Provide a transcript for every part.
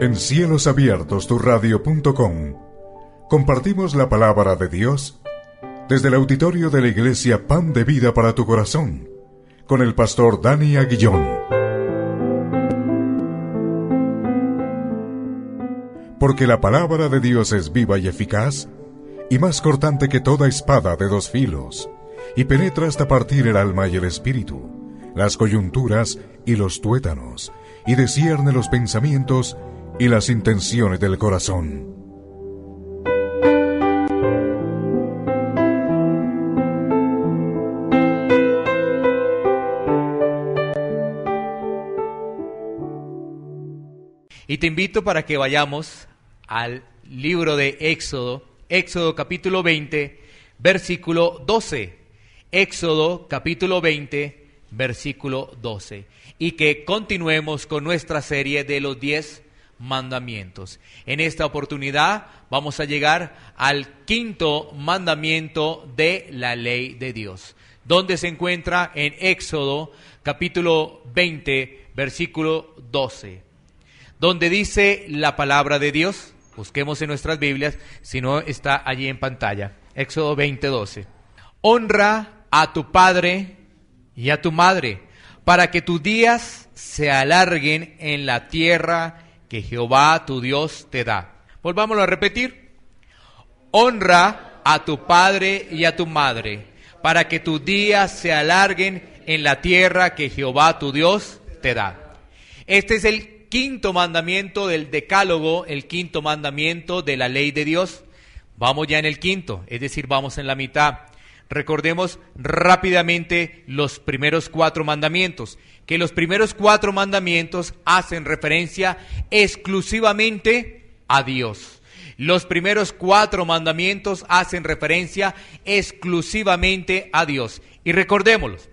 En cielosabiertosturradio.com compartimos la palabra de Dios desde el auditorio de la Iglesia Pan de Vida para tu Corazón, con el pastor Dani Aguillón. Porque la palabra de Dios es viva y eficaz, y más cortante que toda espada de dos filos, y penetra hasta partir el alma y el espíritu, las coyunturas y los tuétanos, y discierne los pensamientos y las intenciones del corazón. Y te invito para que vayamos al libro de Éxodo, Éxodo capítulo 20, versículo 12. Éxodo capítulo 20, versículo 12. Y que continuemos con nuestra serie de los 10 mandamientos. En esta oportunidad vamos a llegar al quinto mandamiento de la ley de Dios, donde se encuentra en Éxodo capítulo 20, versículo 12. Donde dice la palabra de Dios, busquemos en nuestras Biblias, si no está allí en pantalla. Éxodo 20:12. Honra a tu padre y a tu madre, para que tus días se alarguen en la tierra que Jehová tu Dios te da. Volvámoslo a repetir. Honra a tu padre y a tu madre, para que tus días se alarguen en la tierra que Jehová tu Dios te da. Este es el quinto mandamiento del decálogo, el quinto mandamiento de la ley de Dios. Vamos ya en el quinto, es decir, vamos en la mitad. Recordemos rápidamente los primeros 4 mandamientos, que los primeros 4 mandamientos hacen referencia exclusivamente a Dios. Los primeros 4 mandamientos hacen referencia exclusivamente a Dios. Y recordémoslos: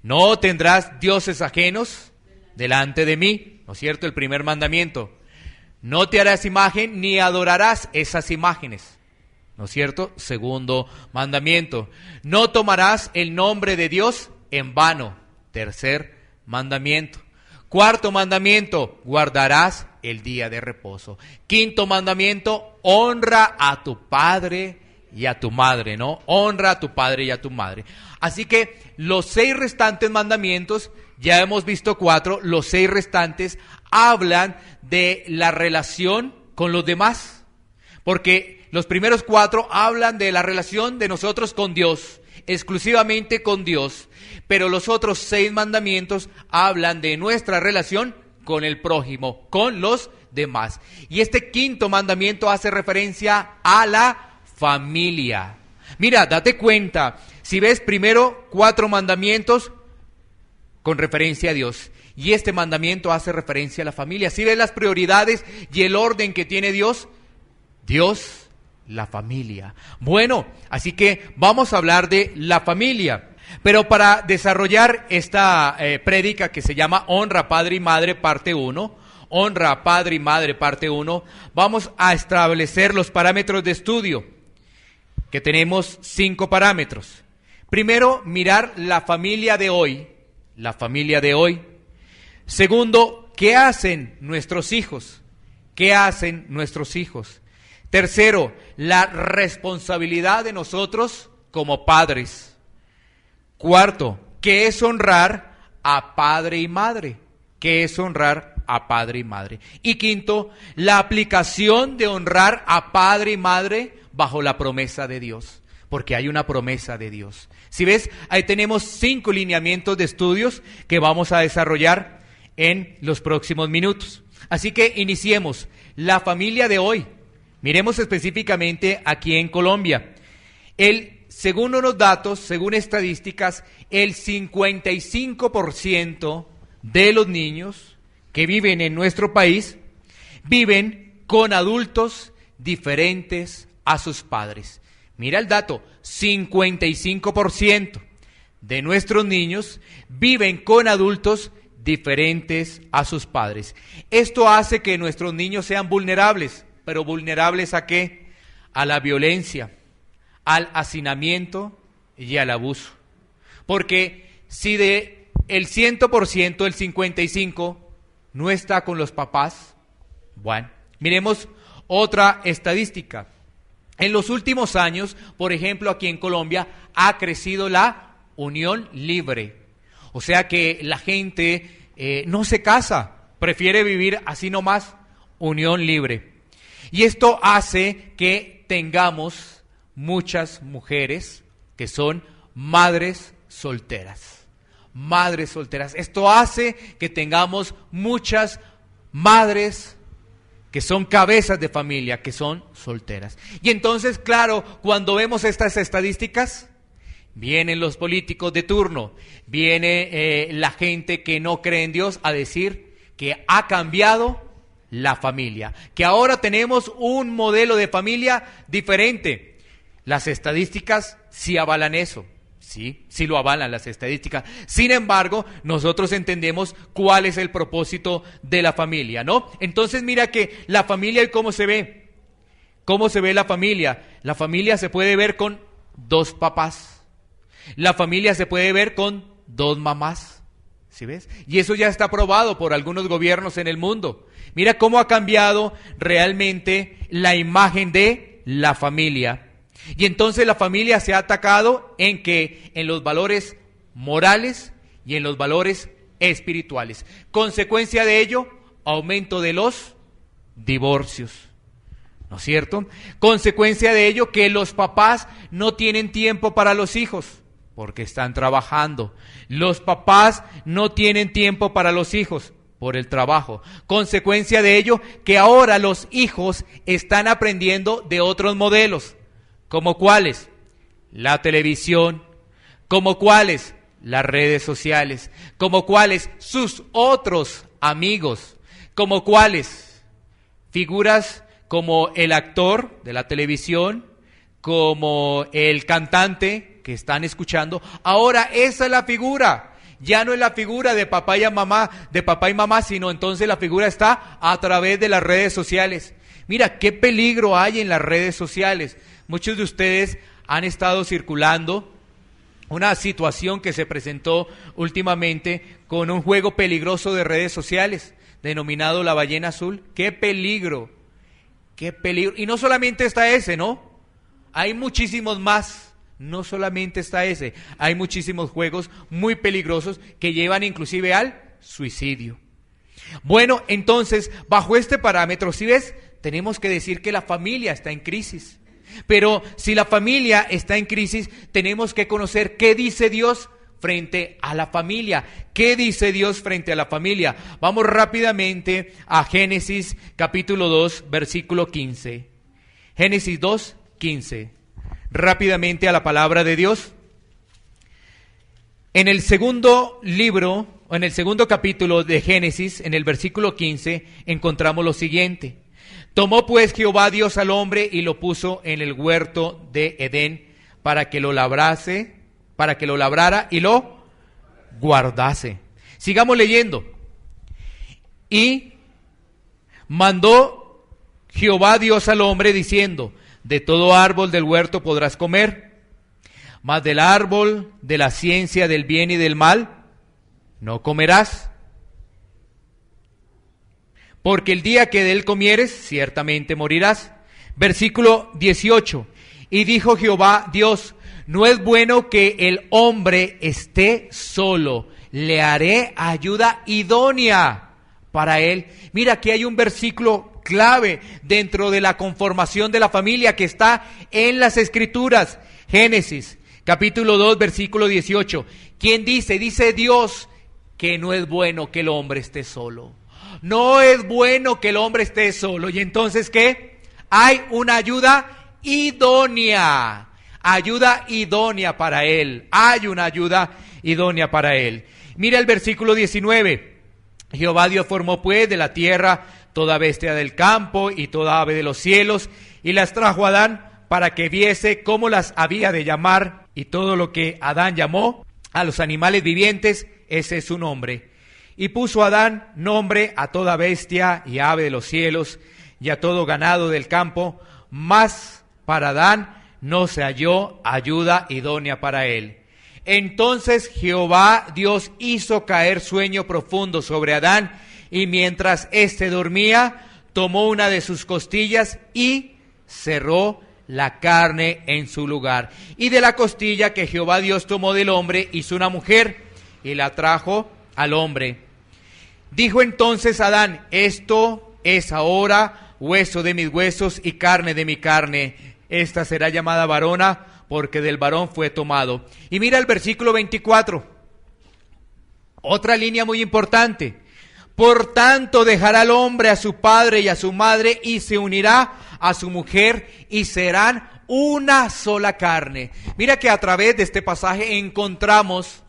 no tendrás dioses ajenos delante de mí, ¿no es cierto? El primer mandamiento. No te harás imagen ni adorarás esas imágenes, ¿no es cierto? Segundo mandamiento. No tomarás el nombre de Dios en vano. Tercer mandamiento. Cuarto mandamiento. Guardarás el día de reposo. Quinto mandamiento. Honra a tu padre y a tu madre, ¿no? Honra a tu padre y a tu madre. Así que los 6 restantes mandamientos, ya hemos visto 4, los 6 restantes hablan de la relación con los demás. Porque los primeros 4 hablan de la relación de nosotros con Dios, exclusivamente con Dios. Pero los otros 6 mandamientos hablan de nuestra relación con el prójimo, con los demás. Y este quinto mandamiento hace referencia a la familia. Mira, date cuenta, si ves primero 4 mandamientos con referencia a Dios, y este mandamiento hace referencia a la familia. Si ves las prioridades y el orden que tiene Dios, la familia. Bueno, así que vamos a hablar de la familia. Pero para desarrollar esta prédica que se llama Honra, Padre y Madre, parte 1, Honra, Padre y Madre, parte 1, vamos a establecer los parámetros de estudio, que tenemos 5 parámetros. Primero, mirar la familia de hoy. La familia de hoy. Segundo, ¿qué hacen nuestros hijos? ¿Qué hacen nuestros hijos? Tercero, la responsabilidad de nosotros como padres. Cuarto, ¿qué es honrar a padre y madre? ¿Qué es honrar a padre y madre? Y quinto, la aplicación de honrar a padre y madre bajo la promesa de Dios. Porque hay una promesa de Dios. Si ves, ahí tenemos 5 lineamientos de estudios que vamos a desarrollar en los próximos minutos. Así que iniciemos. La familia de hoy. Miremos específicamente aquí en Colombia. Según unos datos, según estadísticas, el 55% de los niños que viven en nuestro país viven con adultos diferentes a sus padres. Mira el dato, 55% de nuestros niños viven con adultos diferentes a sus padres. Esto hace que nuestros niños sean vulnerables, pero ¿vulnerables a qué? A la violencia, al hacinamiento y al abuso. Porque si de el 100%, el 55% no está con los papás, Bueno, miremos otra estadística. En los últimos años, por ejemplo, aquí en Colombia, ha crecido la unión libre. O sea que la gente no se casa, prefiere vivir así nomás, unión libre. Y esto hace que tengamos muchas mujeres que son madres solteras. Madres solteras. Esto hace que tengamos muchas madres que son cabezas de familia, que son solteras. Y entonces, claro, cuando vemos estas estadísticas, vienen los políticos de turno, viene la gente que no cree en Dios a decir que ha cambiado la familia, que ahora tenemos un modelo de familia diferente. Las estadísticas sí avalan eso. Sí lo avalan las estadísticas. Sin embargo, nosotros entendemos cuál es el propósito de la familia, ¿no? Entonces mira que la familia, ¿y cómo se ve? ¿Cómo se ve la familia? La familia se puede ver con 2 papás. La familia se puede ver con 2 mamás. ¿Sí ves? Y eso ya está aprobado por algunos gobiernos en el mundo. Mira cómo ha cambiado realmente la imagen de la familia. Y entonces la familia se ha atacado en los valores morales y en los valores espirituales. Consecuencia de ello, aumento de los divorcios. ¿No es cierto? Consecuencia de ello, que los papás no tienen tiempo para los hijos porque están trabajando. Los papás no tienen tiempo para los hijos por el trabajo. Consecuencia de ello, que ahora los hijos están aprendiendo de otros modelos. ¿Como cuáles? La televisión. ¿Como cuáles? Las redes sociales. ¿Como cuáles? Sus otros amigos. ¿Como cuáles? Figuras como el actor de la televisión, como el cantante que están escuchando. Ahora esa es la figura. Ya no es la figura de papá y mamá, sino entonces la figura está a través de las redes sociales. Mira, qué peligro hay en las redes sociales. Muchos de ustedes han estado circulando una situación que se presentó últimamente con un juego peligroso de redes sociales, denominado La Ballena Azul. ¡Qué peligro! ¡Qué peligro! Y no solamente está ese, ¿no? Hay muchísimos más. No solamente está ese. Hay muchísimos juegos muy peligrosos que llevan inclusive al suicidio. Bueno, entonces, bajo este parámetro, ¿sí ves? Tenemos que decir que la familia está en crisis. Pero si la familia está en crisis, tenemos que conocer qué dice Dios frente a la familia. ¿Qué dice Dios frente a la familia? Vamos rápidamente a Génesis capítulo 2, versículo 15. Génesis 2, 15. Rápidamente a la palabra de Dios. En el segundo libro, o en el segundo capítulo de Génesis, en el versículo 15, encontramos lo siguiente. Tomó pues Jehová Dios al hombre y lo puso en el huerto de Edén para que lo labrara y lo guardase. Sigamos leyendo. Y mandó Jehová Dios al hombre diciendo: de todo árbol del huerto podrás comer, mas del árbol de la ciencia del bien y del mal no comerás. Porque el día que de él comieres, ciertamente morirás. Versículo 18. Y dijo Jehová Dios: no es bueno que el hombre esté solo, le haré ayuda idónea para él. Mira, aquí hay un versículo clave dentro de la conformación de la familia que está en las Escrituras. Génesis, capítulo 2, versículo 18. ¿Quién dice? Dice Dios que no es bueno que el hombre esté solo. No es bueno que el hombre esté solo. ¿Y entonces qué? Hay una ayuda idónea. Ayuda idónea para él. Hay una ayuda idónea para él. Mira el versículo 19. Jehová Dios formó pues de la tierra toda bestia del campo y toda ave de los cielos, y las trajo a Adán para que viese cómo las había de llamar. Y todo lo que Adán llamó a los animales vivientes, ese es su nombre. Y puso Adán nombre a toda bestia y ave de los cielos y a todo ganado del campo, mas para Adán no se halló ayuda idónea para él. Entonces Jehová Dios hizo caer sueño profundo sobre Adán, y mientras éste dormía, tomó una de sus costillas y cerró la carne en su lugar. Y de la costilla que Jehová Dios tomó del hombre, hizo una mujer y la trajo al hombre. Dijo entonces Adán: esto es ahora hueso de mis huesos y carne de mi carne. Esta será llamada varona, porque del varón fue tomado. Y mira el versículo 24. Otra línea muy importante. Por tanto dejará el hombre a su padre y a su madre y se unirá a su mujer y serán una sola carne. Mira que a través de este pasaje encontramos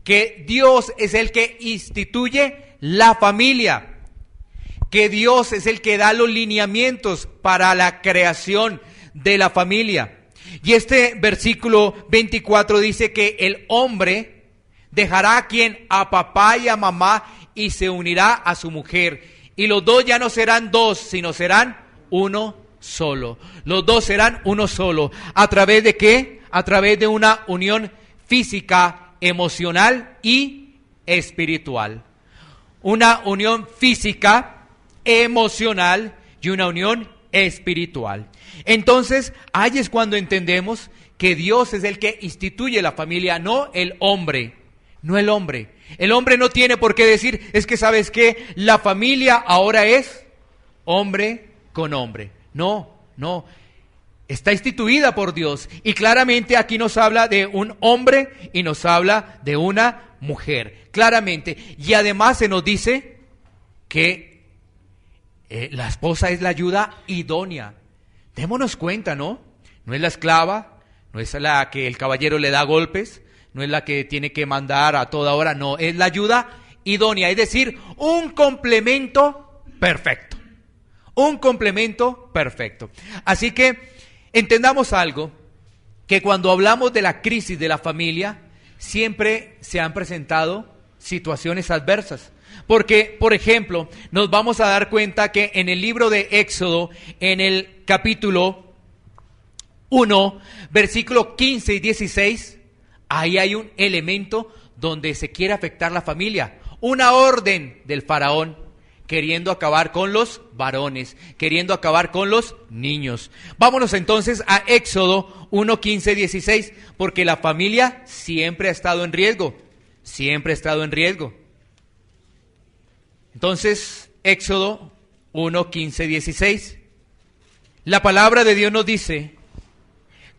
que Dios es el que instituye la familia, que Dios es el que da los lineamientos para la creación de la familia. Y este versículo 24 dice que el hombre dejará a quien, a papá y a mamá, y se unirá a su mujer. Y los dos ya no serán dos, sino serán uno solo. Los dos serán uno solo. ¿A través de qué? A través de una unión física, emocional y espiritual. Una unión física, emocional y una unión espiritual. Entonces, ahí es cuando entendemos que Dios es el que instituye la familia, no el hombre. No el hombre. El hombre no tiene por qué decir: es que sabes que la familia ahora es hombre con hombre. No, no. Está instituida por Dios. Y claramente aquí nos habla de un hombre y nos habla de una mujer. Claramente. Y además se nos dice que la esposa es la ayuda idónea. Démonos cuenta, ¿no? No es la esclava, no es la que el caballero le da golpes, no es la que tiene que mandar a toda hora, no, es la ayuda idónea, es decir, un complemento perfecto. Un complemento perfecto. Así que entendamos algo, que cuando hablamos de la crisis de la familia, siempre se han presentado situaciones adversas. Porque, por ejemplo, nos vamos a dar cuenta que en el libro de Éxodo, en el capítulo 1, versículo 15 y 16, ahí hay un elemento donde se quiere afectar la familia. Una orden del faraón queriendo acabar con los varones, queriendo acabar con los niños. Vámonos entonces a Éxodo 1, 15, 16, porque la familia siempre ha estado en riesgo, siempre ha estado en riesgo. Entonces, Éxodo 1, 15, 16. La palabra de Dios nos dice: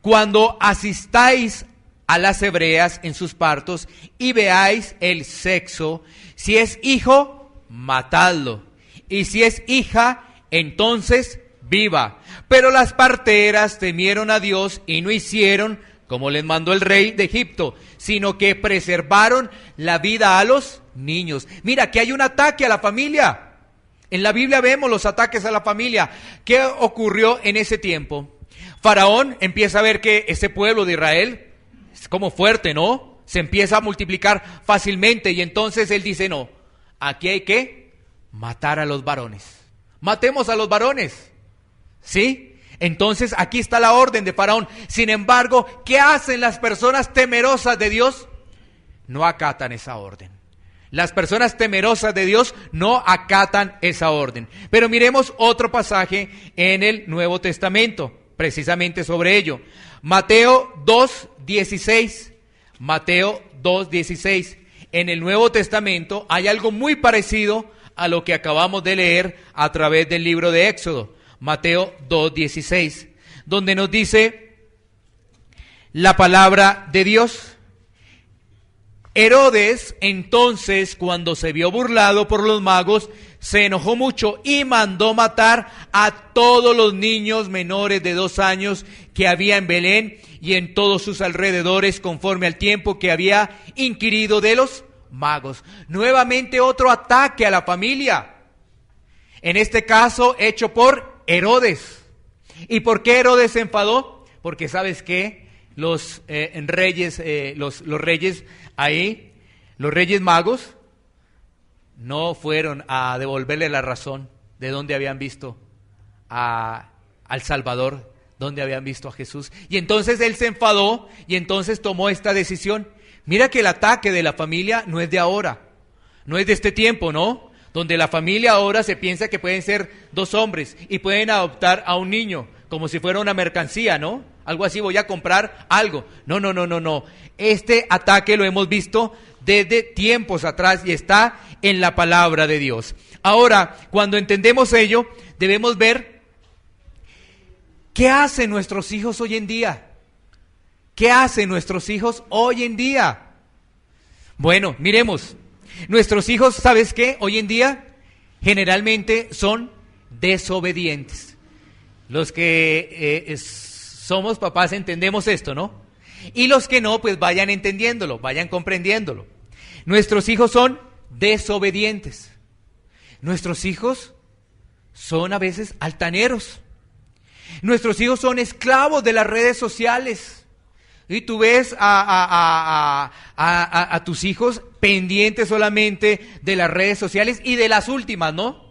cuando asistáis a las hebreas en sus partos y veáis el sexo, si es hijo, matadlo, y si es hija, entonces viva. Pero las parteras temieron a Dios y no hicieron como les mandó el rey de Egipto, sino que preservaron la vida a los niños. Mira, que hay un ataque a la familia. En la Biblia vemos los ataques a la familia. ¿Qué ocurrió en ese tiempo? Faraón empieza a ver que ese pueblo de Israel es como fuerte, ¿no? Se empieza a multiplicar fácilmente y entonces él dice: no, aquí hay que matar a los varones. Matemos a los varones, ¿sí? Entonces aquí está la orden de Faraón. Sin embargo, ¿qué hacen las personas temerosas de Dios? No acatan esa orden. Las personas temerosas de Dios no acatan esa orden. Pero miremos otro pasaje en el Nuevo Testamento, precisamente sobre ello. Mateo 2:16. Mateo 2:16. En el Nuevo Testamento hay algo muy parecido a lo que acabamos de leer a través del libro de Éxodo. Mateo 2:16, donde nos dice la palabra de Dios: Herodes entonces, cuando se vio burlado por los magos, se enojó mucho y mandó matar a todos los niños menores de 2 años que había en Belén y en todos sus alrededores, conforme al tiempo que había inquirido de los magos. Nuevamente otro ataque a la familia, en este caso hecho por Herodes. ¿Y por qué Herodes se enfadó? Porque ¿sabes qué? Los reyes ahí, los reyes magos, no fueron a devolverle la razón de dónde habían visto al Salvador, dónde habían visto a Jesús. Y entonces él se enfadó y entonces tomó esta decisión. Mira que el ataque de la familia no es de ahora, no es de este tiempo, ¿no? donde la familia ahora se piensa que pueden ser 2 hombres y pueden adoptar a un niño como si fuera una mercancía, ¿no? Algo así, voy a comprar algo. No. Este ataque lo hemos visto desde tiempos atrás y está en la palabra de Dios. Ahora, cuando entendemos ello, debemos ver qué hacen nuestros hijos hoy en día. ¿Qué hacen nuestros hijos hoy en día? Bueno, miremos. Nuestros hijos, ¿sabes qué? Hoy en día generalmente son desobedientes. Los que somos papás entendemos esto, ¿no? Y los que no, pues vayan entendiéndolo, vayan comprendiéndolo. Nuestros hijos son desobedientes. Nuestros hijos son a veces altaneros. Nuestros hijos son esclavos de las redes sociales. Y tú ves a tus hijos pendientes solamente de las redes sociales y de las últimas, ¿no?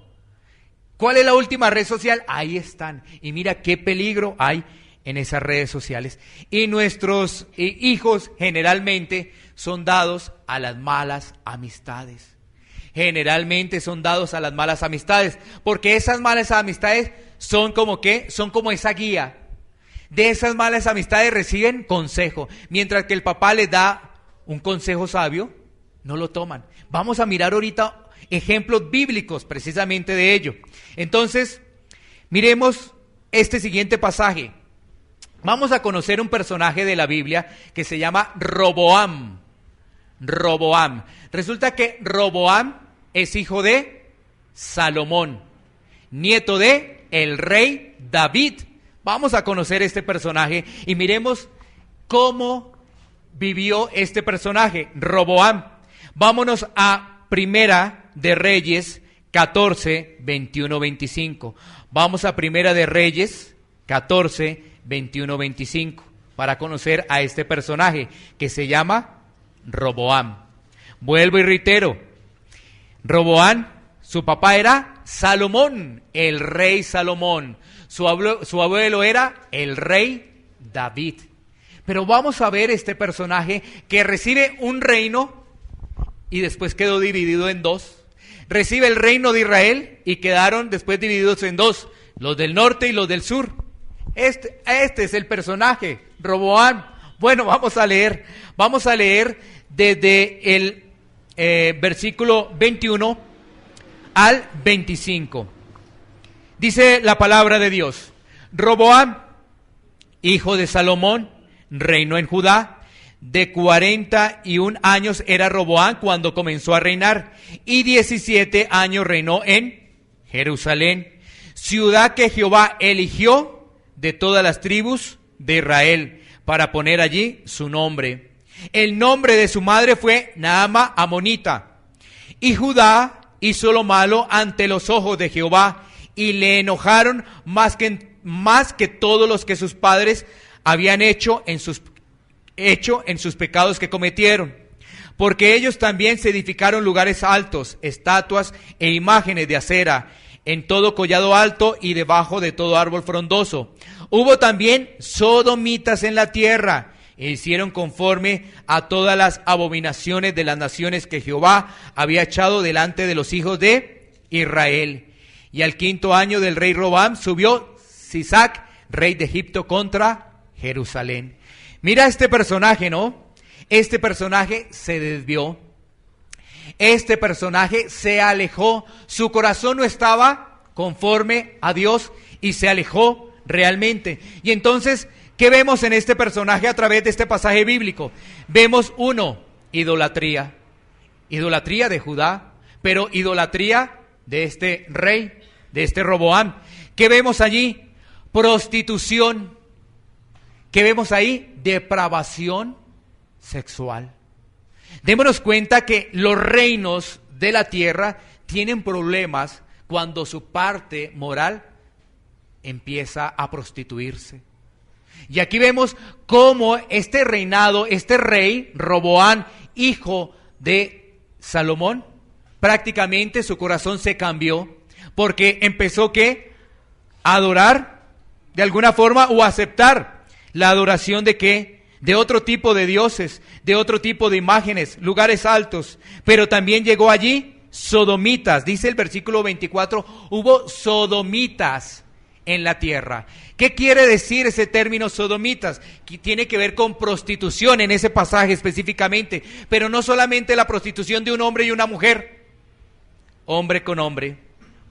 ¿Cuál es la última red social? Ahí están. Y mira qué peligro hay en esas redes sociales. Y nuestros hijos generalmente son dados a las malas amistades. Generalmente son dados a las malas amistades, porque esas malas amistades son como ¿qué? Son como esa guía. De esas malas amistades reciben consejo, mientras que el papá les da un consejo sabio, no lo toman. Vamos a mirar ahorita ejemplos bíblicos precisamente de ello. Entonces, miremos este siguiente pasaje. Vamos a conocer un personaje de la Biblia que se llama Roboam. Roboam. Resulta que Roboam es hijo de Salomón, nieto de el rey David. Vamos a conocer este personaje y miremos cómo vivió este personaje, Roboam. Vámonos a Primera de Reyes 14, 21, 25. Vamos a Primera de Reyes 14, 21, 25 para conocer a este personaje que se llama Roboam. Vuelvo y reitero, Roboam, su papá era Salomón, el rey Salomón. Su abuelo era el rey David. Pero vamos a ver este personaje que recibe un reino y después quedó dividido en 2. Recibe el reino de Israel y quedaron después divididos en 2, los del norte y los del sur. Este es el personaje, Roboam. Bueno, vamos a leer desde el versículo 21 al 25. Dice la palabra de Dios: Roboam, hijo de Salomón, reinó en Judá. De 41 años era Roboam cuando comenzó a reinar, y 17 años reinó en Jerusalén, ciudad que Jehová eligió de todas las tribus de Israel, para poner allí su nombre. El nombre de su madre fue Naama Amonita. Y Judá hizo lo malo ante los ojos de Jehová, y le enojaron más que todos los que sus padres habían hecho en sus pecados que cometieron. Porque ellos también se edificaron lugares altos, estatuas e imágenes de acera, en todo collado alto y debajo de todo árbol frondoso. Hubo también sodomitas en la tierra, e hicieron conforme a todas las abominaciones de las naciones que Jehová había echado delante de los hijos de Israel. Y al 5.º año del rey Roboam subió Sisac, rey de Egipto, contra Jerusalén. Mira este personaje, ¿no? Este personaje se desvió. Este personaje se alejó. Su corazón no estaba conforme a Dios y se alejó realmente. Y entonces, ¿qué vemos en este personaje a través de este pasaje bíblico? Vemos idolatría. Idolatría de Judá, pero idolatría de este rey, de este Roboam. ¿Qué vemos allí? Prostitución. ¿Qué vemos ahí? Depravación sexual. Démonos cuenta que los reinos de la tierra tienen problemas cuando su parte moral empieza a prostituirse. Y aquí vemos cómo este reinado, este rey Roboam, hijo de Salomón, prácticamente su corazón se cambió, porque empezó ¿qué? A adorar de alguna forma o a aceptar la adoración de ¿qué? De otro tipo de dioses, de otro tipo de imágenes, lugares altos. Pero también llegó allí sodomitas. Dice el versículo 24, hubo sodomitas en la tierra. ¿Qué quiere decir ese término sodomitas? Que tiene que ver con prostitución en ese pasaje específicamente, pero no solamente la prostitución de un hombre y una mujer, hombre con hombre,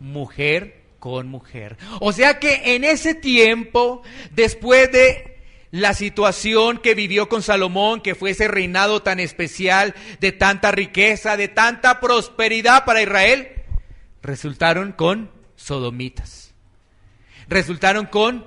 mujer con mujer. O sea que en ese tiempo, después de la situación que vivió con Salomón, que fue ese reinado tan especial, de tanta riqueza, de tanta prosperidad para Israel, resultaron con sodomitas. Resultaron con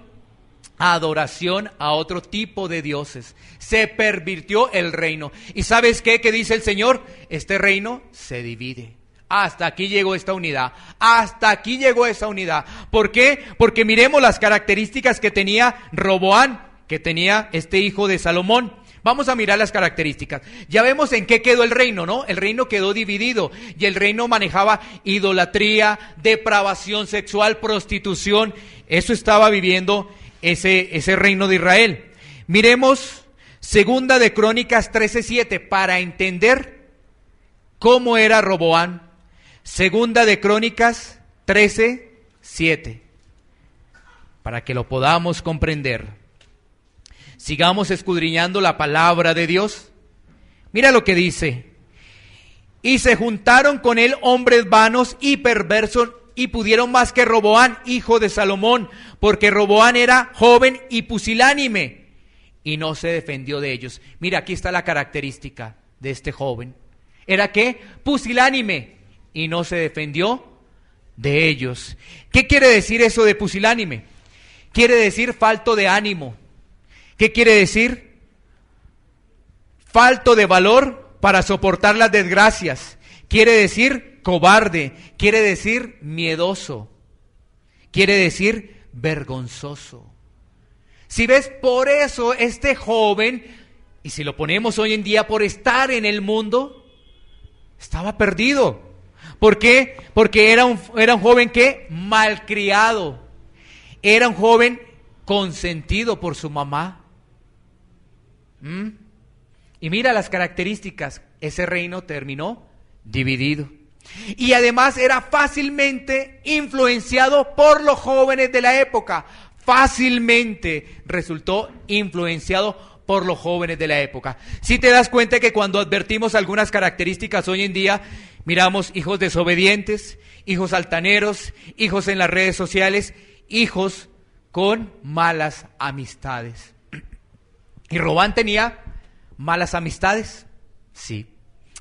adoración a otro tipo de dioses. Se pervirtió el reino. ¿Y sabes qué? ¿Qué dice el Señor? Este reino se divide. Hasta aquí llegó esta unidad. Hasta aquí llegó esa unidad. ¿Por qué? Porque miremos las características que tenía Roboán, que tenía este hijo de Salomón. Vamos a mirar las características. Ya vemos en qué quedó el reino, ¿no? El reino quedó dividido y el reino manejaba idolatría, depravación sexual, prostitución. Eso estaba viviendo ese reino de Israel. Miremos Segunda de Crónicas 13:7 para entender cómo era Roboán. Segunda de Crónicas 13:7 para que lo podamos comprender. Sigamos escudriñando la palabra de Dios. Mira lo que dice. Y se juntaron con él hombres vanos y perversos y pudieron más que Roboán, hijo de Salomón, porque Roboán era joven y pusilánime y no se defendió de ellos. Mira, aquí está la característica de este joven. ¿Era qué? Pusilánime y no se defendió de ellos. ¿Qué quiere decir eso de pusilánime? Quiere decir falto de ánimo. ¿Qué quiere decir? Falto de valor para soportar las desgracias. Quiere decir cobarde. Quiere decir miedoso. Quiere decir vergonzoso. Si ves, por eso este joven, y si lo ponemos hoy en día, por estar en el mundo, estaba perdido. ¿Por qué? Porque era un joven que malcriado. Era un joven consentido por su mamá. Y mira las características. Ese reino terminó dividido. Y además era fácilmente influenciado por los jóvenes de la época. Fácilmente resultó influenciado por los jóvenes de la época. Si te das cuenta que cuando advertimos algunas características hoy en día, miramos hijos desobedientes, hijos altaneros, hijos en las redes sociales, hijos con malas amistades. ¿Y Roboán tenía malas amistades? Sí.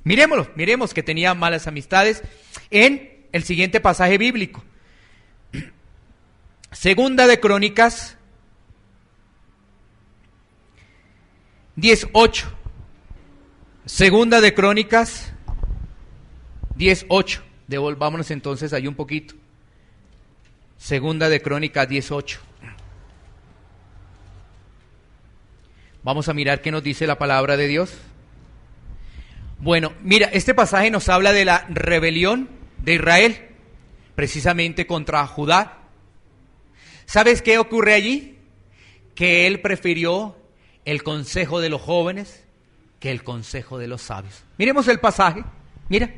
Miremos que tenía malas amistades en el siguiente pasaje bíblico. Segunda de Crónicas 10:8. Segunda de Crónicas 10:8. Devolvámonos entonces ahí un poquito. Segunda de Crónicas 10:8. Vamos a mirar qué nos dice la palabra de Dios. Bueno, mira, este pasaje nos habla de la rebelión de Israel, precisamente contra Judá. ¿Sabes qué ocurre allí? Que él prefirió el consejo de los jóvenes que el consejo de los sabios. Miremos el pasaje, mira.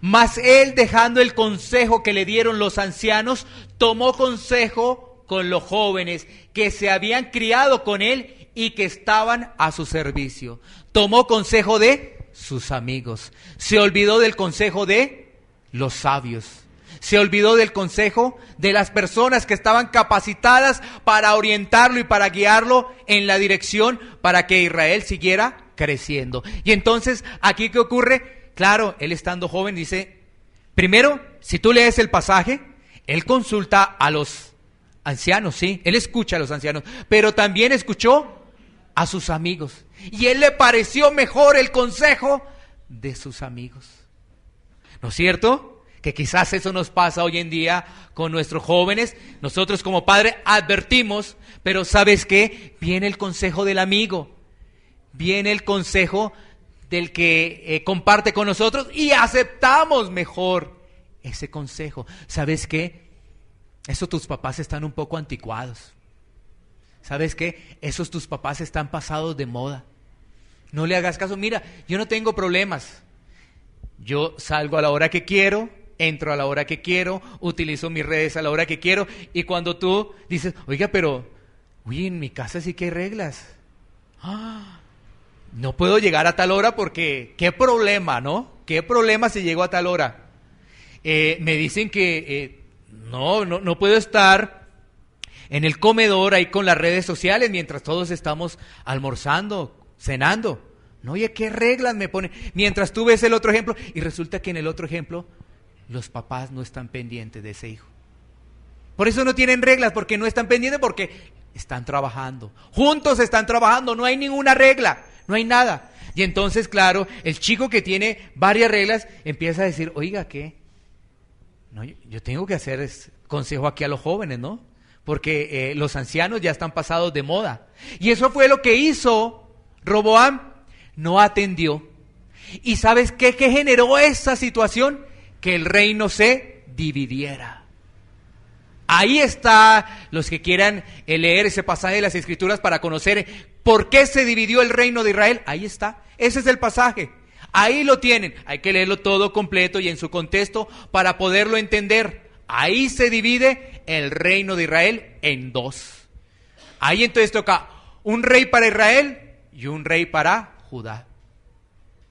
Mas él, dejando el consejo que le dieron los ancianos, tomó consejo con los jóvenes que se habían criado con él y que estaban a su servicio. Tomó consejo de sus amigos. Se olvidó del consejo de los sabios. Se olvidó del consejo de las personas que estaban capacitadas para orientarlo y para guiarlo en la dirección para que Israel siguiera creciendo. Y entonces, ¿aquí qué ocurre? Claro, él estando joven dice, primero, si tú lees el pasaje, él consulta a los ancianos, sí, él escucha a los ancianos, pero también escuchó a sus amigos. Y él le pareció mejor el consejo de sus amigos. ¿No es cierto? Que quizás eso nos pasa hoy en día con nuestros jóvenes. Nosotros como padres advertimos, pero ¿sabes qué? Viene el consejo del amigo. Viene el consejo del que comparte con nosotros y aceptamos mejor ese consejo. ¿Sabes qué? Eso tus papás están un poco anticuados. ¿Sabes qué? Esos tus papás están pasados de moda. No le hagas caso. Mira, yo no tengo problemas. Yo salgo a la hora que quiero, entro a la hora que quiero, utilizo mis redes a la hora que quiero, y cuando tú dices, oiga, pero, uy, en mi casa sí que hay reglas. No puedo llegar a tal hora porque, qué problema, ¿no? ¿Qué problema si llego a tal hora? Me dicen que no puedo estar en el comedor ahí con las redes sociales mientras todos estamos almorzando, cenando. No, oye, ¿qué reglas me ponen? Mientras tú ves el otro ejemplo, y resulta que en el otro ejemplo los papás no están pendientes de ese hijo. Por eso no tienen reglas, porque no están pendientes, porque están trabajando. Juntos están trabajando, no hay ninguna regla, no hay nada. Y entonces, claro, el chico que tiene varias reglas empieza a decir, oiga, ¿qué? No, yo tengo que hacer consejo aquí a los jóvenes, ¿no? Porque los ancianos ya están pasados de moda. Y eso fue lo que hizo Roboam. No atendió. ¿Y sabes qué generó esa situación? Que el reino se dividiera. Ahí está, los que quieran leer ese pasaje de las Escrituras para conocer por qué se dividió el reino de Israel. Ahí está, ese es el pasaje. Ahí lo tienen, hay que leerlo todo completo y en su contexto para poderlo entender. Ahí se divide el reino de Israel en dos. Ahí entonces toca un rey para Israel y un rey para Judá.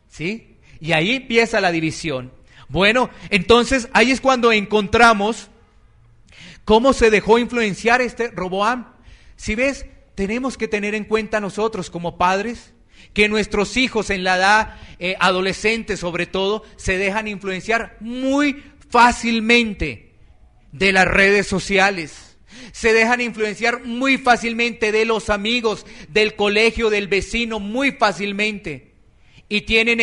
¿Sí? Y ahí empieza la división. Bueno, entonces ahí es cuando encontramos cómo se dejó influenciar Roboam. Si ves, tenemos que tener en cuenta nosotros como padres que nuestros hijos en la edad adolescente sobre todo se dejan influenciar muy fácilmente de las redes sociales. Se dejan influenciar muy fácilmente de los amigos, del colegio, del vecino, muy fácilmente. Y tienen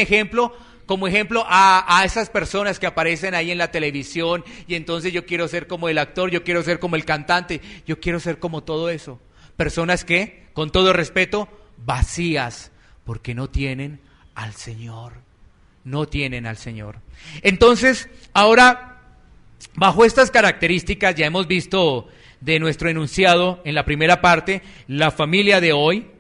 como ejemplo a esas personas que aparecen ahí en la televisión y entonces yo quiero ser como el actor, yo quiero ser como el cantante, yo quiero ser como todo eso. Personas que, con todo respeto, vacías, porque no tienen al Señor. No tienen al Señor. Entonces, ahora, bajo estas características, ya hemos visto de nuestro enunciado en la primera parte, la familia de hoy.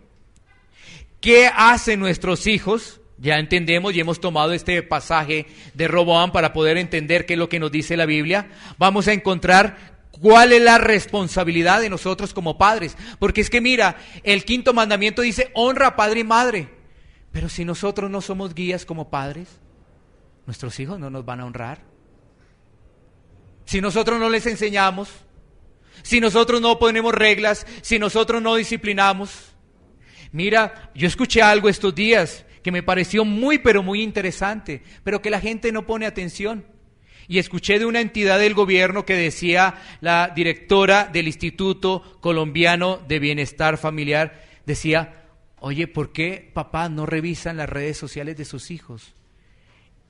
¿Qué hacen nuestros hijos? Ya entendemos y hemos tomado este pasaje de Roboam para poder entender qué es lo que nos dice la Biblia. Vamos a encontrar cuál es la responsabilidad de nosotros como padres. Porque es que mira, el quinto mandamiento dice, honra a padre y madre. Pero si nosotros no somos guías como padres, nuestros hijos no nos van a honrar. Si nosotros no les enseñamos, si nosotros no ponemos reglas, si nosotros no disciplinamos. Mira, yo escuché algo estos días que me pareció muy, pero muy interesante, pero que la gente no pone atención. Y escuché de una entidad del gobierno que decía, la directora del Instituto Colombiano de Bienestar Familiar, decía, oye, ¿por qué papás no revisan las redes sociales de sus hijos?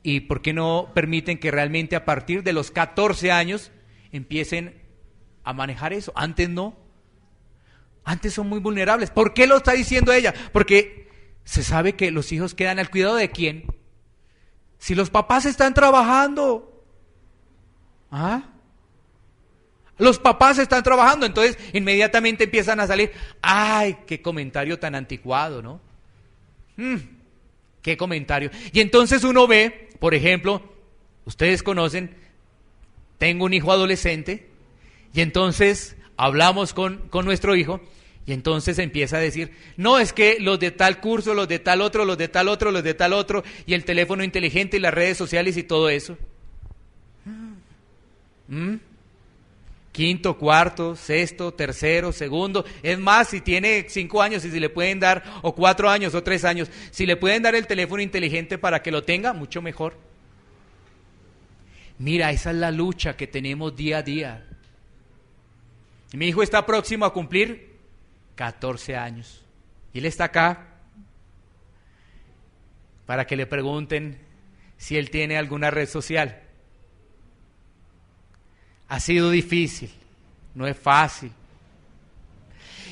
¿Y por qué no permiten que realmente a partir de los 14 años empiecen a manejar eso? Antes no. Antes son muy vulnerables. ¿Por qué lo está diciendo ella? Porque se sabe que los hijos quedan al cuidado de ¿quién? Si los papás están trabajando. Los papás están trabajando, entonces inmediatamente empiezan a salir. ¡Ay, qué comentario tan anticuado!, ¿no? ¡Qué comentario! Y entonces uno ve, por ejemplo, ustedes conocen, tengo un hijo adolescente, y entonces hablamos con nuestro hijo, y entonces empieza a decir, no, es que los de tal curso, los de tal otro, los de tal otro, los de tal otro, y el teléfono inteligente y las redes sociales y todo eso. Quinto, cuarto, sexto, tercero, segundo. Es más, si tiene 5 años y si le pueden dar, o 4 años o 3 años, si le pueden dar el teléfono inteligente para que lo tenga, mucho mejor. Mira, esa es la lucha que tenemos día a día. Mi hijo está próximo a cumplir 14 años. Y él está acá para que le pregunten si él tiene alguna red social. Ha sido difícil, no es fácil.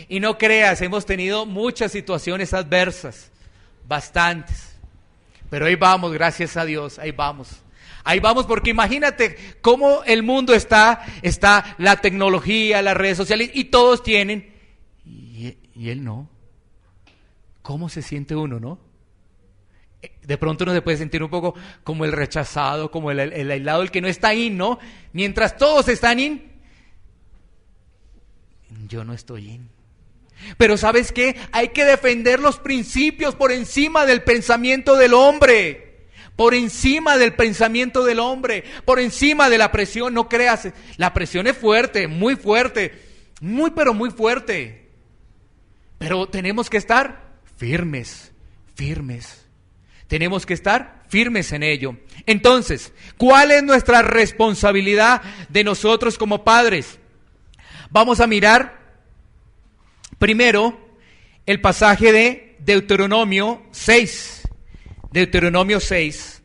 Y no creas, hemos tenido muchas situaciones adversas, bastantes. Pero ahí vamos, gracias a Dios, ahí vamos. Ahí vamos, porque imagínate cómo el mundo está la tecnología, las redes sociales, y todos tienen, y él no. ¿Cómo se siente uno, no? De pronto uno se puede sentir un poco como el rechazado, como el aislado, el que no está in, ¿no? Mientras todos están in, yo no estoy in. Pero ¿sabes qué? Hay que defender los principios por encima del pensamiento del hombre. Por encima del pensamiento del hombre. Por encima de la presión. No creas, la presión es fuerte, muy fuerte. Pero muy fuerte. Pero tenemos que estar firmes. Tenemos que estar firmes en ello. Entonces, ¿cuál es nuestra responsabilidad de nosotros como padres? Vamos a mirar primero el pasaje de Deuteronomio 6. Deuteronomio 6.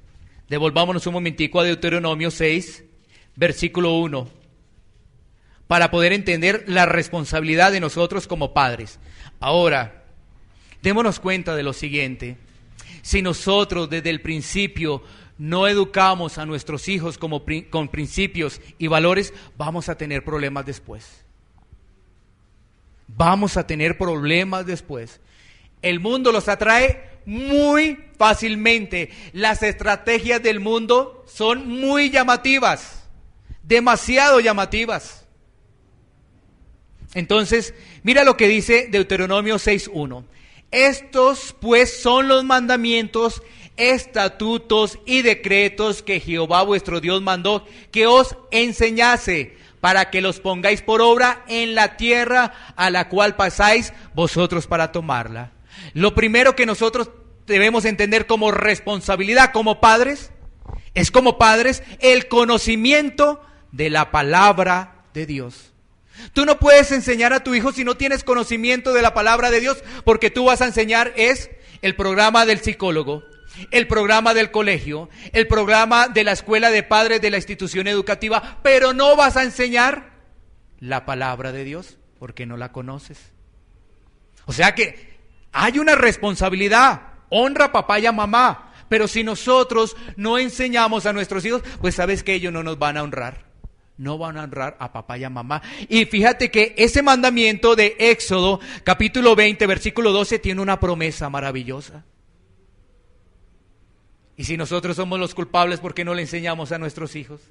Devolvámonos un momentico a Deuteronomio 6, versículo 1. Para poder entender la responsabilidad de nosotros como padres. Ahora, démonos cuenta de lo siguiente. Si nosotros desde el principio no educamos a nuestros hijos con principios y valores, vamos a tener problemas después. El mundo los atrae muy fácilmente. Las estrategias del mundo son muy llamativas, demasiado llamativas. Entonces, mira lo que dice Deuteronomio 6:1. Estos pues son los mandamientos, estatutos y decretos que Jehová vuestro Dios mandó que os enseñase, para que los pongáis por obra en la tierra a la cual pasáis vosotros para tomarla. Lo primero que nosotros debemos entender como responsabilidad como padres, es como padres el conocimiento de la palabra de Dios. Tú no puedes enseñar a tu hijo si no tienes conocimiento de la palabra de Dios, porque tú vas a enseñar es el programa del psicólogo, el programa del colegio, el programa de la escuela de padres de la institución educativa, pero no vas a enseñar la palabra de Dios porque no la conoces. O sea que hay una responsabilidad, honra a papá y a mamá, pero si nosotros no enseñamos a nuestros hijos, pues sabes que ellos no nos van a honrar. No van a honrar a papá y a mamá. Y fíjate que ese mandamiento de Éxodo, capítulo 20, versículo 12, tiene una promesa maravillosa. Y si nosotros somos los culpables, ¿por qué no le enseñamos a nuestros hijos?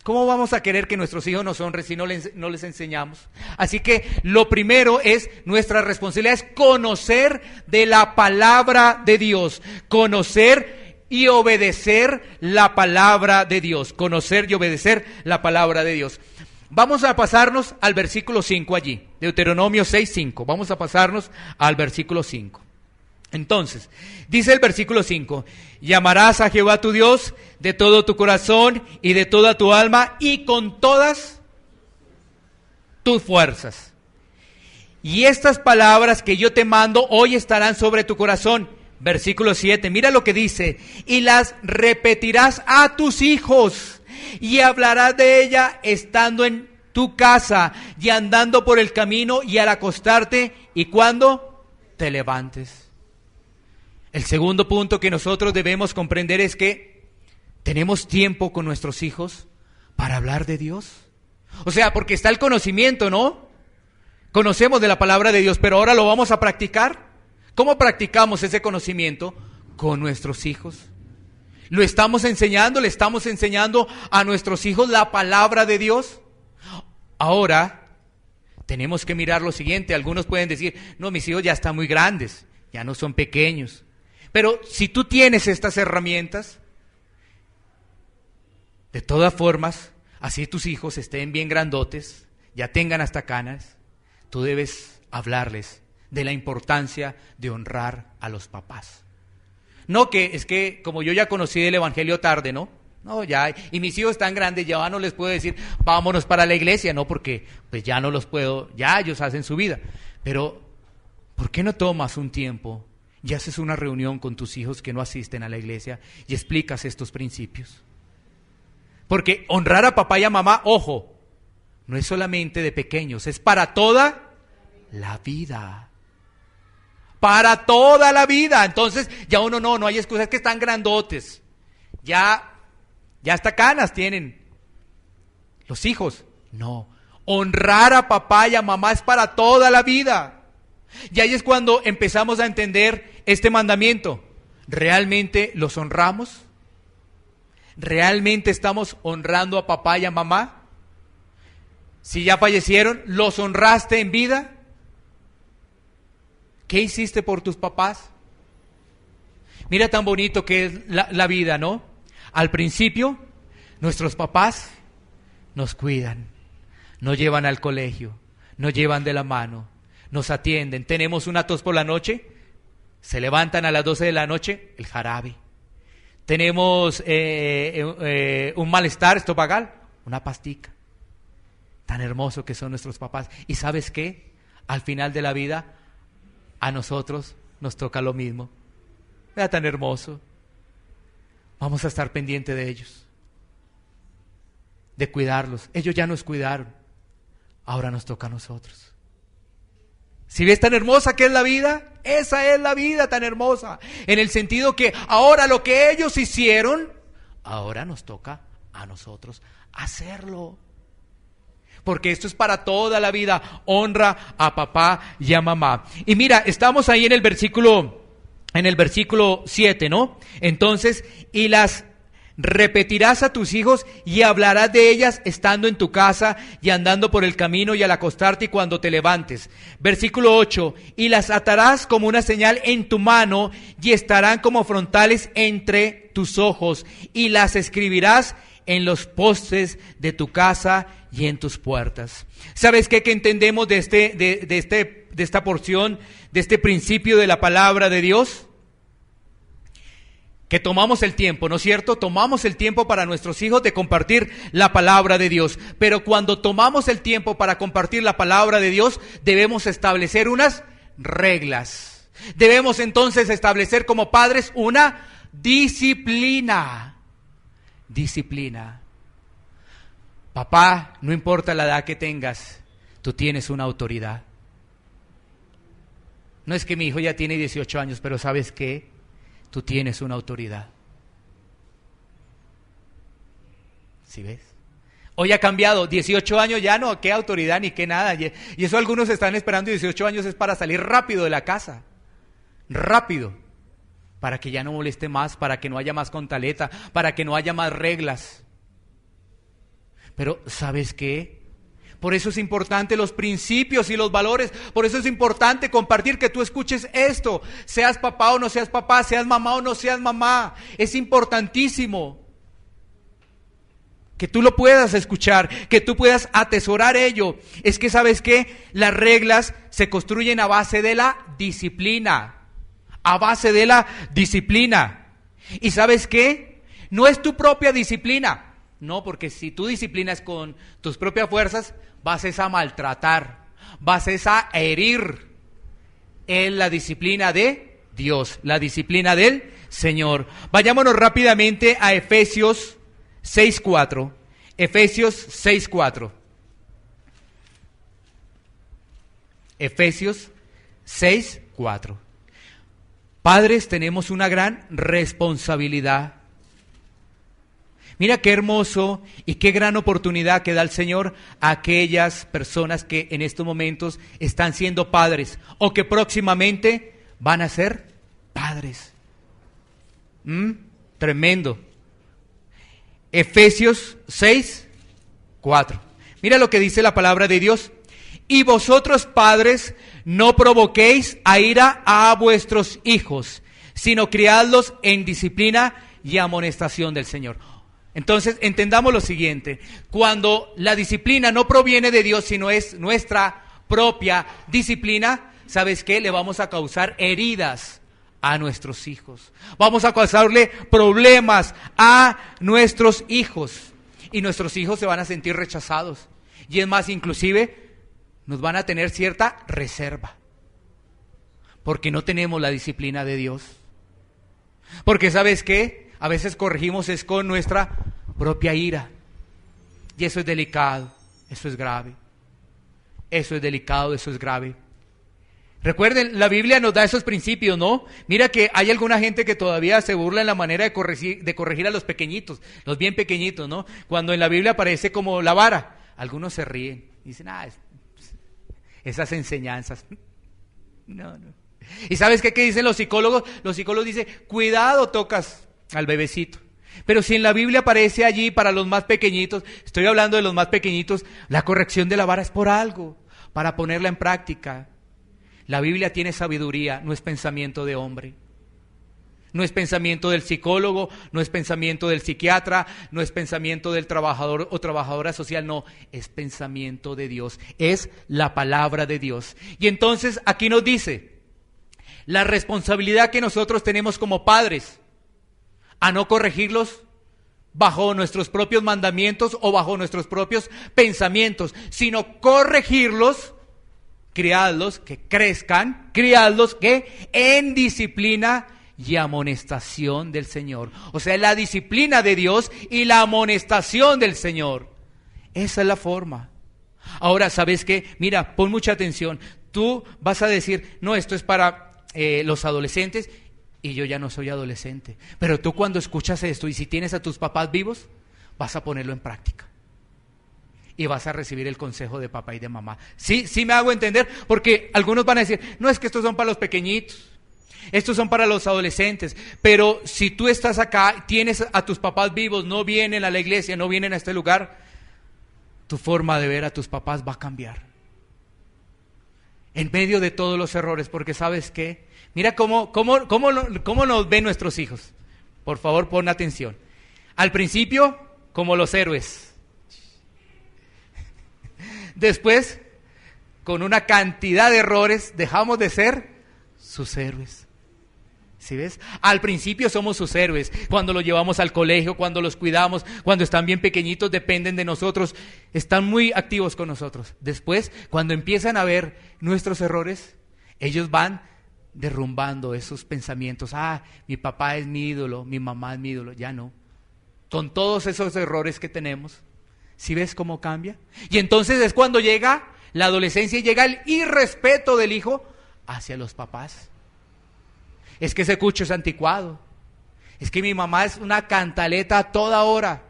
¿Cómo vamos a querer que nuestros hijos nos honren si no les enseñamos? Así que lo primero es, nuestra responsabilidad es conocer de la palabra de Dios. Conocer y obedecer la palabra de Dios. Conocer y obedecer la palabra de Dios. Vamos a pasarnos al versículo 5 allí. Deuteronomio 6:5. Vamos a pasarnos al versículo 5. Entonces, dice el versículo 5, llamarás a Jehová tu Dios de todo tu corazón y de toda tu alma y con todas tus fuerzas. Y estas palabras que yo te mando hoy estarán sobre tu corazón. Versículo 7, mira lo que dice, y las repetirás a tus hijos y hablarás de ella estando en tu casa y andando por el camino y al acostarte y cuando te levantes. El segundo punto que nosotros debemos comprender es que tenemos tiempo con nuestros hijos para hablar de Dios. O sea, porque está el conocimiento, ¿no? Conocemos de la palabra de Dios, pero ahora lo vamos a practicar. ¿Cómo practicamos ese conocimiento? Con nuestros hijos. ¿Lo estamos enseñando? ¿Le estamos enseñando a nuestros hijos la palabra de Dios? Ahora, tenemos que mirar lo siguiente. Algunos pueden decir, no, mis hijos ya están muy grandes, ya no son pequeños. Pero si tú tienes estas herramientas, de todas formas, así tus hijos estén bien grandotes, ya tengan hasta canas, tú debes hablarles de la importancia de honrar a los papás. No que es que como yo ya conocí el evangelio tarde, ¿no? No, ya, y mis hijos están grandes, ya no les puedo decir, vámonos para la iglesia, no, porque pues ya no los puedo, ya ellos hacen su vida. Pero, ¿por qué no tomas un tiempo y haces una reunión con tus hijos que no asisten a la iglesia y explicas estos principios? Porque honrar a papá y a mamá, ojo, no es solamente de pequeños, es para toda la vida. Para toda la vida. Entonces ya uno no hay excusas, que están grandotes. Ya hasta canas tienen los hijos. No, honrar a papá y a mamá es para toda la vida. Y ahí es cuando empezamos a entender este mandamiento. ¿realmente los honramos? ¿Realmente estamos honrando a papá y a mamá? Si ya fallecieron, ¿los honraste en vida? ¿Qué hiciste por tus papás? Mira tan bonito que es la vida, ¿no? Al principio, nuestros papás nos cuidan, nos llevan al colegio, nos llevan de la mano, nos atienden. Tenemos una tos por la noche, se levantan a las 12 de la noche, el jarabe. Tenemos un malestar estomacal, una pastica. Tan hermoso que son nuestros papás. ¿Y sabes qué? Al final de la vida, a nosotros nos toca lo mismo. Vea tan hermoso. Vamos a estar pendientes de ellos, de cuidarlos. Ellos ya nos cuidaron, ahora nos toca a nosotros. Si ves tan hermosa que es la vida, esa es la vida tan hermosa, en el sentido que ahora lo que ellos hicieron, ahora nos toca a nosotros hacerlo. Porque esto es para toda la vida, honra a papá y a mamá. Y mira, estamos ahí en el versículo 7, ¿no? Entonces, y las repetirás a tus hijos y hablarás de ellas estando en tu casa y andando por el camino y al acostarte y cuando te levantes. Versículo 8, y las atarás como una señal en tu mano y estarán como frontales entre tus ojos y las escribirás en los postes de tu casa y en tus puertas. ¿Sabes qué? Que entendemos de esta porción, de este principio de la palabra de Dios. Que tomamos el tiempo, ¿no es cierto? Tomamos el tiempo para nuestros hijos de compartir la palabra de Dios. Pero cuando tomamos el tiempo para compartir la palabra de Dios, debemos establecer unas reglas. Debemos entonces establecer como padres una disciplina. Disciplina. Papá, no importa la edad que tengas, tú tienes una autoridad. No es que mi hijo ya tiene 18 años, pero ¿sabes qué? Tú tienes una autoridad. ¿Sí ves? Hoy ha cambiado, 18 años ya no, qué autoridad ni qué nada. Y eso algunos están esperando, 18 años es para salir rápido de la casa. Rápido. Para que ya no moleste más, para que no haya más cantaleta, para que no haya más reglas. Pero ¿sabes qué? Por eso es importante los principios y los valores. Por eso es importante compartir, que tú escuches esto. Seas papá o no seas papá, seas mamá o no seas mamá. Es importantísimo que tú lo puedas escuchar, que tú puedas atesorar ello. Es que ¿sabes qué? Las reglas se construyen a base de la disciplina. A base de la disciplina. ¿Y sabes qué? No es tu propia disciplina. No, porque si tú disciplinas con tus propias fuerzas, vas a maltratar, vas a herir. Es la disciplina de Dios, la disciplina del Señor. Vayámonos rápidamente a Efesios 6:4. Efesios 6:4. Efesios 6:4. Padres, tenemos una gran responsabilidad. Mira qué hermoso y qué gran oportunidad que da el Señor a aquellas personas que en estos momentos están siendo padres o que próximamente van a ser padres. Tremendo. Efesios 6:4. Mira lo que dice la palabra de Dios. Y vosotros, padres, no provoquéis a ira a vuestros hijos, sino criadlos en disciplina y amonestación del Señor. Entonces, entendamos lo siguiente. Cuando la disciplina no proviene de Dios, sino es nuestra propia disciplina, ¿sabes qué? Le vamos a causar heridas a nuestros hijos. Vamos a causarle problemas a nuestros hijos. Y nuestros hijos se van a sentir rechazados. Y es más, inclusive, nos van a tener cierta reserva. Porque no tenemos la disciplina de Dios. Porque ¿sabes qué? A veces corregimos es con nuestra propia ira. Y eso es delicado, eso es grave. Eso es delicado, eso es grave. Recuerden, la Biblia nos da esos principios, ¿no? Mira que hay alguna gente que todavía se burla en la manera de corregir a los pequeñitos, los bien pequeñitos, ¿no? Cuando en la Biblia aparece como la vara, algunos se ríen y dicen, esas enseñanzas. No. ¿Y sabes qué dicen los psicólogos? Los psicólogos dicen, cuidado, tocas al bebecito. Pero si en la Biblia aparece allí para los más pequeñitos, estoy hablando de los más pequeñitos, la corrección de la vara es por algo, para ponerla en práctica. La Biblia tiene sabiduría, no es pensamiento de hombre. No es pensamiento del psicólogo, no es pensamiento del psiquiatra, no es pensamiento del trabajador o trabajadora social, no, es pensamiento de Dios, es la palabra de Dios. Y entonces aquí nos dice, la responsabilidad que nosotros tenemos como padres, a no corregirlos bajo nuestros propios mandamientos o bajo nuestros propios pensamientos, sino corregirlos, criadlos, que crezcan, criadlos que en disciplina y amonestación del Señor. O sea, la disciplina de Dios y la amonestación del Señor. Esa es la forma. Ahora, ¿sabes qué? Mira, pon mucha atención. Tú vas a decir, no, esto es para los adolescentes, y yo ya no soy adolescente. Pero tú cuando escuchas esto y si tienes a tus papás vivos, vas a ponerlo en práctica. Y vas a recibir el consejo de papá y de mamá. Sí me hago entender, porque algunos van a decir, no, es que estos son para los pequeñitos. Estos son para los adolescentes, pero si tú estás acá, tienes a tus papás vivos, no vienen a la iglesia, no vienen a este lugar, tu forma de ver a tus papás va a cambiar. En medio de todos los errores, porque ¿sabes qué? Mira cómo nos ven nuestros hijos. Por favor, pon atención. Al principio, como los héroes. Después, con una cantidad de errores, dejamos de ser sus héroes. ¿Sí ves? Al principio somos sus héroes, cuando los llevamos al colegio, cuando los cuidamos, cuando están bien pequeñitos, dependen de nosotros, están muy activos con nosotros. Después, cuando empiezan a ver nuestros errores, ellos van derrumbando esos pensamientos. Mi papá es mi ídolo, mi mamá es mi ídolo. Ya no. Con todos esos errores que tenemos, ¿sí ves cómo cambia? Y entonces es cuando llega la adolescencia y llega el irrespeto del hijo hacia los papás. Es que ese cucho es anticuado. Es que mi mamá es una cantaleta a toda hora.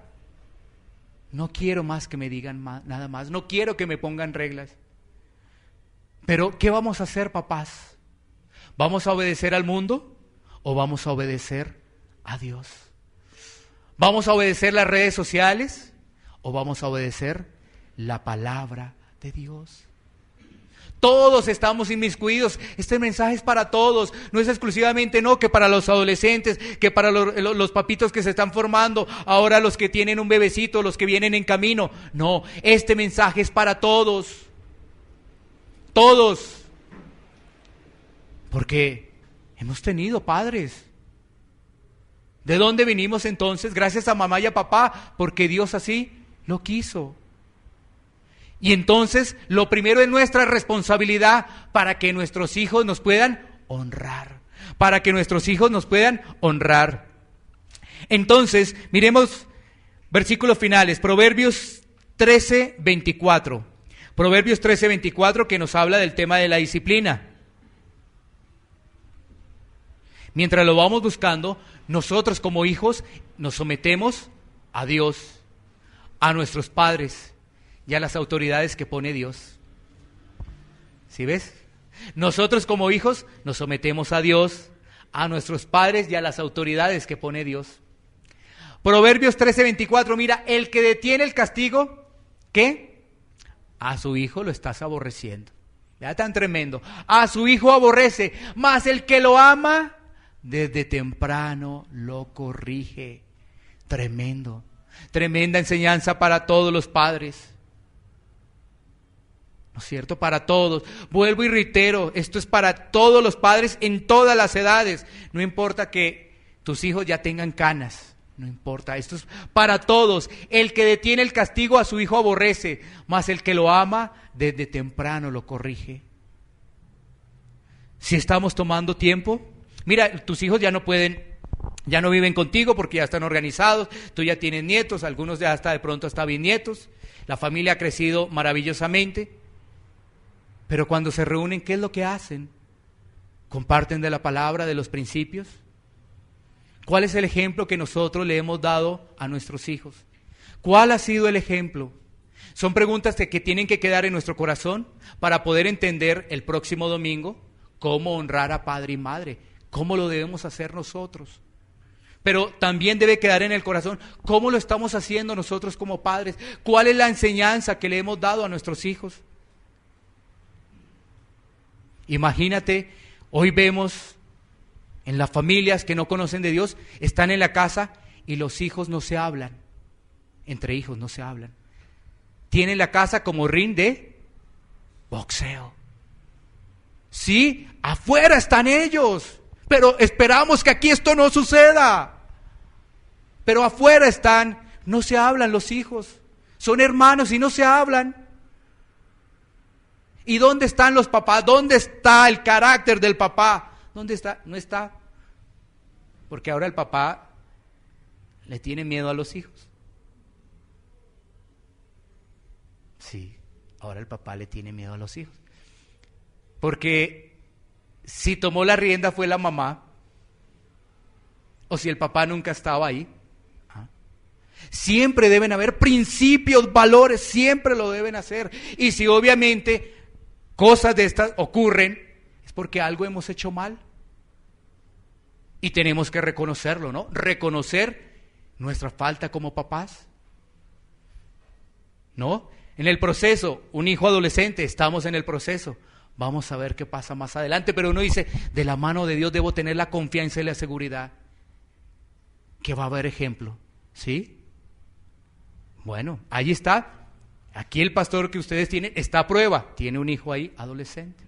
No quiero más que me digan nada más. No quiero que me pongan reglas. Pero, ¿qué vamos a hacer, papás? ¿Vamos a obedecer al mundo o vamos a obedecer a Dios? ¿Vamos a obedecer las redes sociales o vamos a obedecer la palabra de Dios? Todos estamos inmiscuidos. Este mensaje es para todos. No es exclusivamente que para los adolescentes, que para los papitos que se están formando, ahora los que tienen un bebecito, los que vienen en camino. No, este mensaje es para todos. Todos. Porque hemos tenido padres. ¿De dónde vinimos entonces? Gracias a mamá y a papá, porque Dios así lo quiso. Y entonces, lo primero es nuestra responsabilidad para que nuestros hijos nos puedan honrar. Para que nuestros hijos nos puedan honrar. Entonces, miremos versículos finales. Proverbios 13:24. Proverbios 13:24 que nos habla del tema de la disciplina. Mientras lo vamos buscando, nosotros como hijos nos sometemos a Dios, a nuestros padres y a las autoridades que pone Dios. ¿Sí ves? Nosotros como hijos nos sometemos a Dios, a nuestros padres y a las autoridades que pone Dios. Proverbios 13:24, mira, el que detiene el castigo, ¿qué? A su hijo lo estás aborreciendo. Vea tan tremendo. A su hijo aborrece, mas el que lo ama, desde temprano lo corrige. Tremendo. Tremenda enseñanza para todos los padres. ¿No es cierto? Para todos. Vuelvo y reitero, esto es para todos los padres en todas las edades. No importa que tus hijos ya tengan canas. No importa, esto es para todos. El que detiene el castigo a su hijo aborrece, mas el que lo ama desde temprano lo corrige. Si estamos tomando tiempo, mira, tus hijos ya no viven contigo porque ya están organizados, tú ya tienes nietos, algunos ya hasta de pronto hasta bisnietos, la familia ha crecido maravillosamente, pero cuando se reúnen, ¿qué es lo que hacen? ¿Comparten de la palabra, de los principios? ¿Cuál es el ejemplo que nosotros le hemos dado a nuestros hijos? ¿Cuál ha sido el ejemplo? Son preguntas que tienen que quedar en nuestro corazón para poder entender el próximo domingo cómo honrar a padre y madre, cómo lo debemos hacer nosotros. Pero también debe quedar en el corazón cómo lo estamos haciendo nosotros como padres, cuál es la enseñanza que le hemos dado a nuestros hijos. Imagínate, hoy vemos en las familias que no conocen de Dios, están en la casa y los hijos no se hablan, entre hijos no se hablan. Tienen la casa como ring de boxeo. Sí, afuera están ellos, pero esperamos que aquí esto no suceda. Pero afuera están, no se hablan los hijos, son hermanos y no se hablan. ¿Y dónde están los papás? ¿Dónde está el carácter del papá? ¿Dónde está? No está. Porque ahora el papá le tiene miedo a los hijos. Sí, ahora el papá le tiene miedo a los hijos. Porque si tomó la rienda fue la mamá, o si el papá nunca estaba ahí. Siempre deben haber principios, valores, siempre lo deben hacer. Y si obviamente cosas de estas ocurren, es porque algo hemos hecho mal. Y tenemos que reconocerlo, ¿no? Reconocer nuestra falta como papás, ¿no? En el proceso, un hijo adolescente, estamos en el proceso. Vamos a ver qué pasa más adelante, pero uno dice, de la mano de Dios debo tener la confianza y la seguridad que va a haber ejemplo, ¿sí? Bueno, ahí está. Aquí el pastor que ustedes tienen está a prueba. Tiene un hijo ahí, adolescente.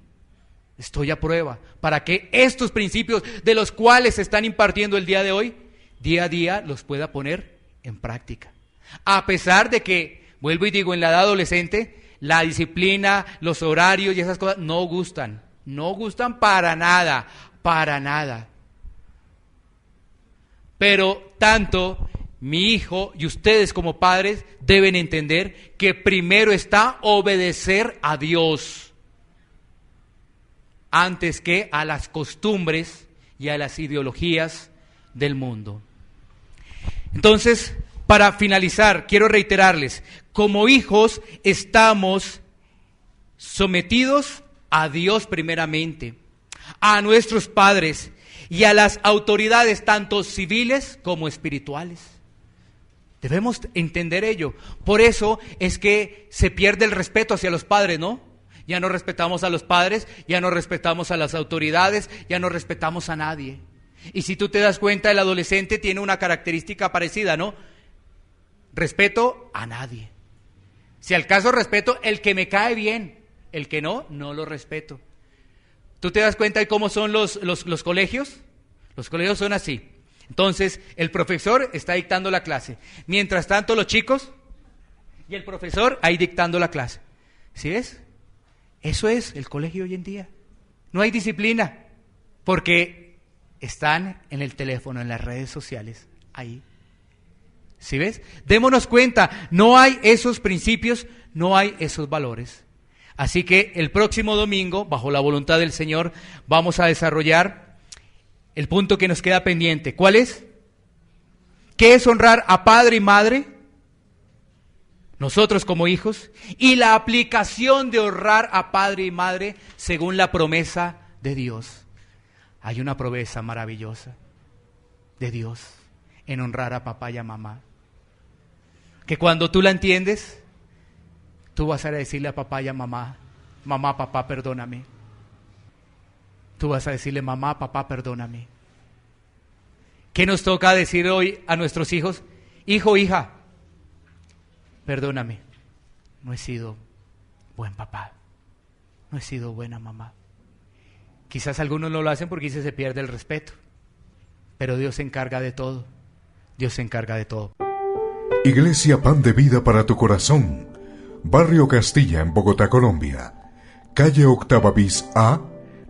Estoy a prueba para que estos principios de los cuales se están impartiendo el día de hoy, día a día los pueda poner en práctica. A pesar de que, vuelvo y digo, en la edad adolescente, la disciplina, los horarios y esas cosas no gustan para nada, para nada. Pero tanto mi hijo y ustedes como padres deben entender que primero está obedecer a Dios antes que a las costumbres y a las ideologías del mundo. Entonces, para finalizar, quiero reiterarles, como hijos estamos sometidos a Dios primeramente, a nuestros padres y a las autoridades tanto civiles como espirituales. Debemos entender ello. Por eso es que se pierde el respeto hacia los padres, ¿no? Ya no respetamos a los padres, ya no respetamos a las autoridades, ya no respetamos a nadie. Y si tú te das cuenta, el adolescente tiene una característica parecida, ¿no? Respeto a nadie. Si al caso respeto el que me cae bien, el que no, no lo respeto. ¿Tú te das cuenta de cómo son los colegios? Los colegios son así. Entonces, el profesor está dictando la clase. Mientras tanto, los chicos y el profesor ahí dictando la clase. ¿Sí ves? Eso es el colegio hoy en día. No hay disciplina, porque están en el teléfono, en las redes sociales, ahí. ¿Sí ves? Démonos cuenta, no hay esos principios, no hay esos valores. Así que el próximo domingo, bajo la voluntad del Señor, vamos a desarrollar el punto que nos queda pendiente. ¿Cuál es? ¿Qué es honrar a padre y madre? Nosotros como hijos, y la aplicación de honrar a padre y madre según la promesa de Dios. Hay una promesa maravillosa de Dios en honrar a papá y a mamá, que cuando tú la entiendes, tú vas a decirle a papá y a mamá, mamá, papá, perdóname. Tú vas a decirle, mamá, papá, perdóname. ¿Qué nos toca decir hoy a nuestros hijos? Hijo, hija, perdóname, no he sido buen papá, no he sido buena mamá. Quizás algunos no lo hacen porque se pierde el respeto, pero Dios se encarga de todo, Dios se encarga de todo. Iglesia Pan de Vida para tu Corazón, Barrio Castilla en Bogotá, Colombia, calle Octava bis A,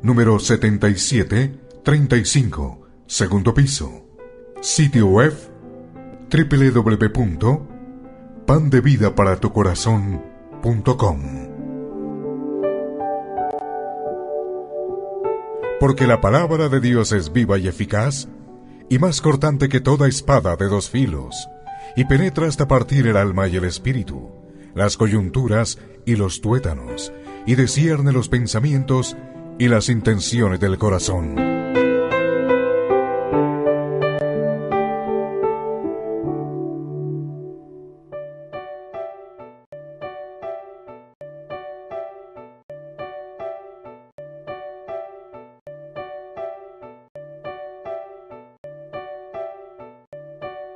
número 7735, segundo piso. Sitio web www.pandevidaparatucorazon.com. Porque la palabra de Dios es viva y eficaz, y más cortante que toda espada de dos filos, y penetra hasta partir el alma y el espíritu, las coyunturas y los tuétanos, y discierne los pensamientos y las intenciones del corazón.